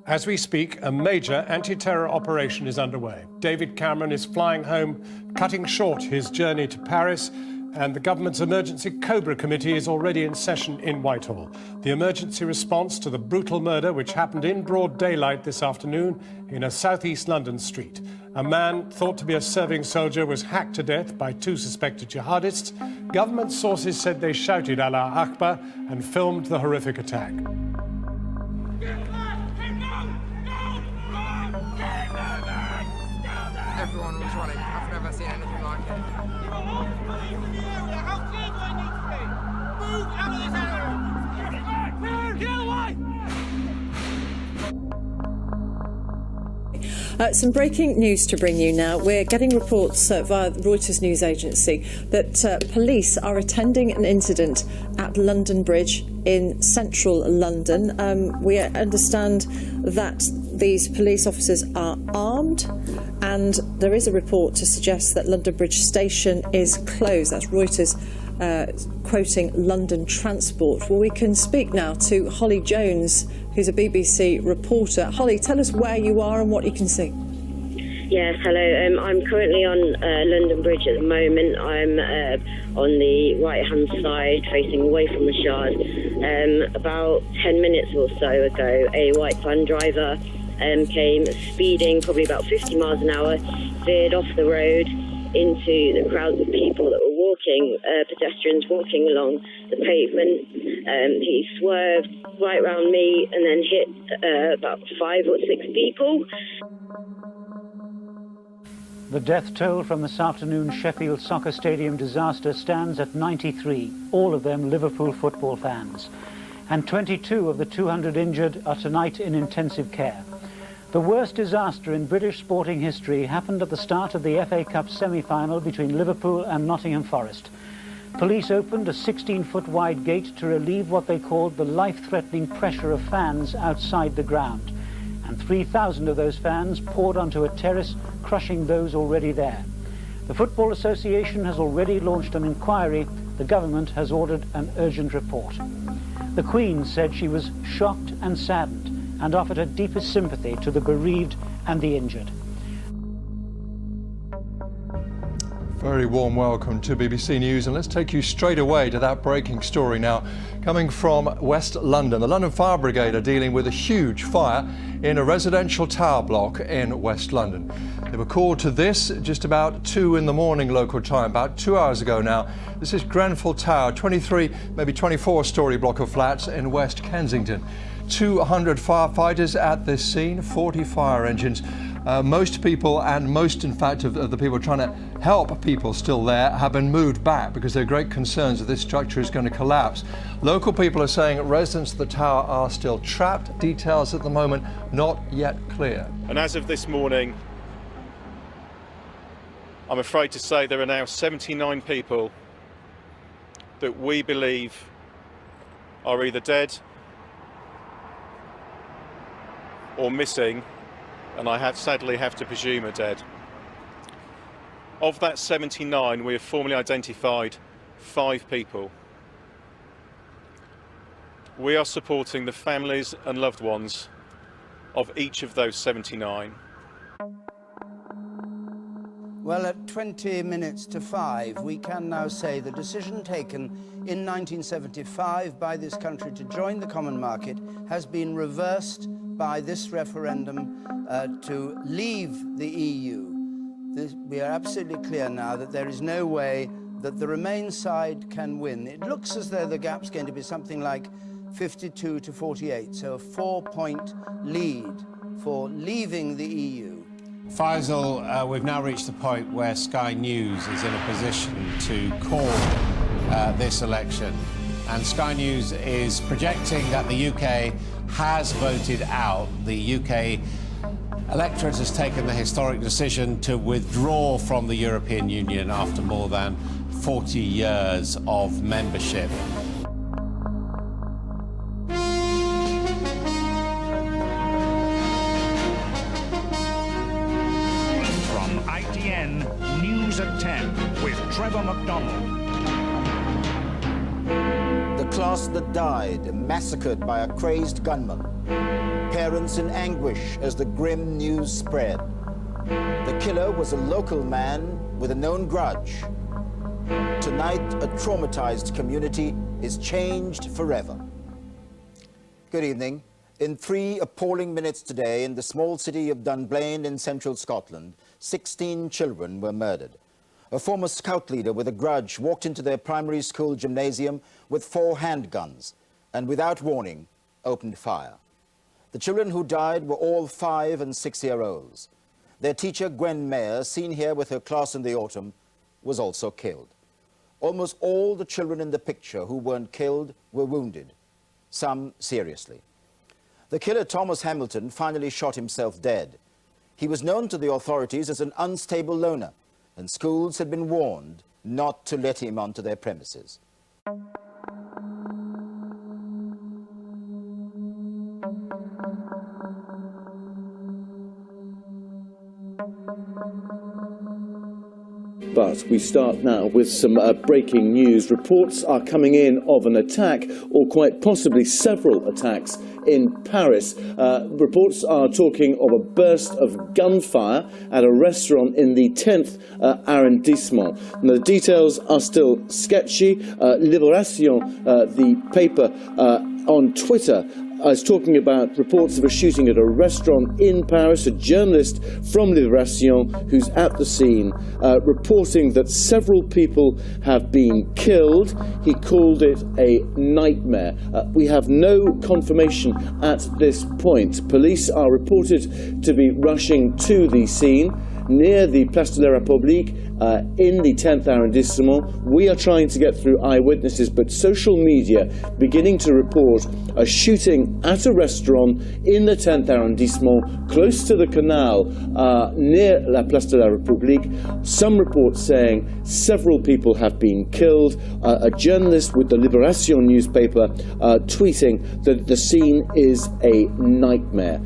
As we speak, a major anti-terror operation is underway. David Cameron is flying home, cutting short his journey to Paris, and the government's Emergency Cobra Committee is already in session in Whitehall. The emergency response to the brutal murder which happened in broad daylight this afternoon in a southeast London street. A man thought to be a serving soldier was hacked to death by two suspected jihadists. Government sources said they shouted Allah Akbar and filmed the horrific attack. Everyone was running. I've never seen anything like it. You are all police in the area. How clear do I need to be? Move out of this area! Clear! Get away! Some breaking news to bring you now. We're getting reports via the Reuters news agency that police are attending an incident at London Bridge in central London. We understand that these police officers are armed, and there is a report to suggest that London Bridge station is closed. That's Reuters quoting London Transport. Well, we can speak now to Holly Jones, who's a BBC reporter. Holly, tell us where you are and what you can see. Yes, hello. I'm currently on London Bridge at the moment. I'm on the right-hand side, facing away from the Shard. About 10 minutes or so ago, a white van driver came speeding, probably about 50 miles an hour, veered off the road into the crowds of people that were walking, pedestrians walking along the pavement. He swerved right round me and then hit about 5 or 6 people. The death toll from this afternoon's Sheffield Soccer Stadium disaster stands at 93, all of them Liverpool football fans. And 22 of the 200 injured are tonight in intensive care. The worst disaster in British sporting history happened at the start of the FA Cup semi-final between Liverpool and Nottingham Forest. Police opened a 16-foot wide gate to relieve what they called the life-threatening pressure of fans outside the ground. And 3,000 of those fans poured onto a terrace, crushing those already there. The Football Association has already launched an inquiry. The government has ordered an urgent report. The Queen said she was shocked and saddened and offered her deepest sympathy to the bereaved and the injured. Very warm welcome to BBC News, and let's take you straight away to that breaking story now. Coming from West London, the London Fire Brigade are dealing with a huge fire in a residential tower block in West London. They were called to this just about 2 in the morning local time, about 2 hours ago now. This is Grenfell Tower, 23, maybe 24-storey block of flats in West Kensington. 200 firefighters at this scene, 40 fire engines. Most people, and most in fact of the people trying to help people still there, have been moved back because there are great concerns that this structure is going to collapse. Local people are saying residents of the tower are still trapped. Details at the moment not yet clear. And as of this morning, I'm afraid to say there are now 79 people that we believe are either dead or missing, and I sadly have to presume are dead. Of that 79, we have formally identified 5 people. We are supporting the families and loved ones of each of those 79. Well, at 20 minutes to 5, we can now say the decision taken in 1975 by this country to join the common market has been reversed by this referendum to leave the EU. We are absolutely clear now that there is no way that the Remain side can win. It looks as though the gap's going to be something like 52 to 48, so a 4-point lead for leaving the EU. Faisal, we've now reached the point where Sky News is in a position to call this election. And Sky News is projecting that the UK has voted out. The UK electorate has taken the historic decision to withdraw from the European Union after more than 40 years of membership. From ITN News at 10 with Trevor McDonald. The class that died, massacred by a crazed gunman. Parents in anguish as the grim news spread. The killer was a local man with a known grudge. Tonight, a traumatized community is changed forever. Good evening. In 3 appalling minutes today, in the small city of Dunblane in central Scotland, 16 children were murdered. A former scout leader with a grudge walked into their primary school gymnasium with 4 handguns and, without warning, opened fire. The children who died were all 5- and 6-year-olds. Their teacher, Gwen Mayer, seen here with her class in the autumn, was also killed. Almost all the children in the picture who weren't killed were wounded, some seriously. The killer, Thomas Hamilton, finally shot himself dead. He was known to the authorities as an unstable loner, and schools had been warned not to let him onto their premises. But we start now with some breaking news. Reports are coming in of an attack, or quite possibly several attacks, in Paris. Reports are talking of a burst of gunfire at a restaurant in the 10th arrondissement. Now, the details are still sketchy. Libération, the paper on Twitter, is talking about reports of a shooting at a restaurant in Paris. A journalist from Libération, who's at the scene, reporting that several people have been killed. He called it a nightmare. We have no confirmation at this point. Police are reported to be rushing to the scene near the Place de la République in the 10th arrondissement. We are trying to get through eyewitnesses, but social media beginning to report a shooting at a restaurant in the 10th arrondissement, close to the canal near la Place de la République. Some reports saying several people have been killed. A journalist with the Libération newspaper tweeting that the scene is a nightmare.